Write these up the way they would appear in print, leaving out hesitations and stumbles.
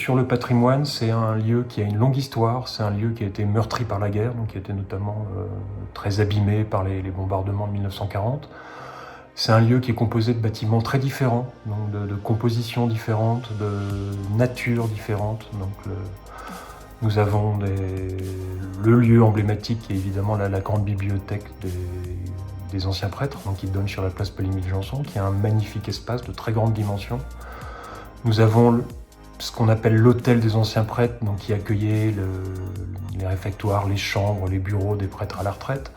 Sur le patrimoine, c'est un lieu qui a une longue histoire, c'est un lieu qui a été meurtri par la guerre, donc qui a été notamment très abîmé par les bombardements de 1940. C'est un lieu qui est composé de bâtiments très différents, donc de compositions différentes, de natures différentes. Donc nous avons le lieu emblématique qui est évidemment la grande bibliothèque des anciens prêtres, donc qui donne sur la place Paul-Émile Janson, qui a un magnifique espace de très grande dimension. Nous avons ce qu'on appelle l'hôtel des anciens prêtres, donc qui accueillait les réfectoires, les chambres, les bureaux des prêtres à la retraite.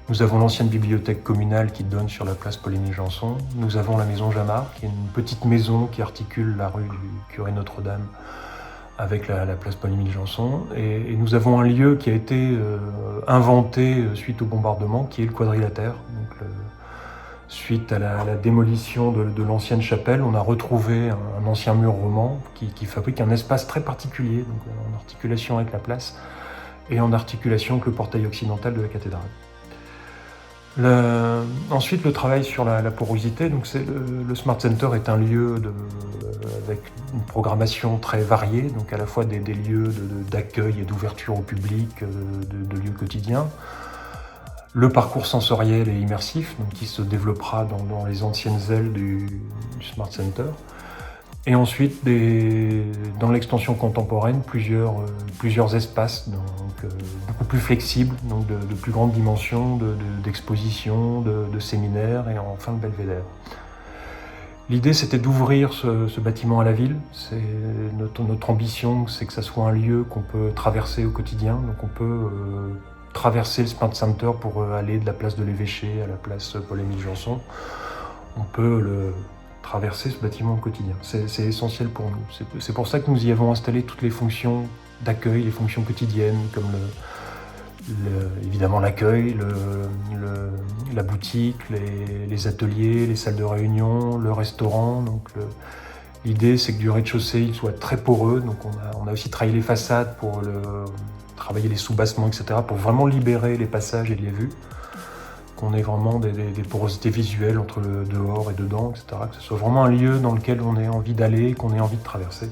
Nous avons l'ancienne bibliothèque communale qui donne sur la place Paul-Émile Janson. Nous avons la maison Jamard, qui est une petite maison qui articule la rue du Curé Notre-Dame avec la place Paul-Émile Janson. Et nous avons un lieu qui a été inventé suite au bombardement, qui est le quadrilatère. Donc, suite à la démolition de l'ancienne chapelle, on a retrouvé un ancien mur roman qui fabrique un espace très particulier, donc en articulation avec la place et en articulation avec le portail occidental de la cathédrale. Ensuite, le travail sur la porosité. Donc le Smart Center est un lieu avec une programmation très variée, donc à la fois des lieux d'accueil et d'ouverture au public, de lieux quotidiens. Le parcours sensoriel et immersif, donc qui se développera dans les anciennes ailes du Smart Center. Et ensuite, dans l'extension contemporaine, plusieurs espaces, donc, beaucoup plus flexibles, donc de plus grande dimension, d'exposition, de séminaires et enfin de belvédère. L'idée, c'était d'ouvrir ce bâtiment à la ville. Notre ambition, c'est que ça soit un lieu qu'on peut traverser au quotidien. Donc on peut traverser le Smart Center pour aller de la place de l'Évêché à la place Paul-Émile Janson. On peut traverser ce bâtiment au quotidien. C'est essentiel pour nous. C'est pour ça que nous y avons installé toutes les fonctions d'accueil, les fonctions quotidiennes, comme évidemment l'accueil, la boutique, les ateliers, les salles de réunion, le restaurant. Donc l'idée, c'est que du rez-de-chaussée, il soit très poreux. Donc on a aussi travaillé les façades pour travailler les soubassements, etc., pour vraiment libérer les passages et les vues. Qu'on ait vraiment des porosités visuelles entre le dehors et dedans, etc., que ce soit vraiment un lieu dans lequel on ait envie d'aller, qu'on ait envie de traverser.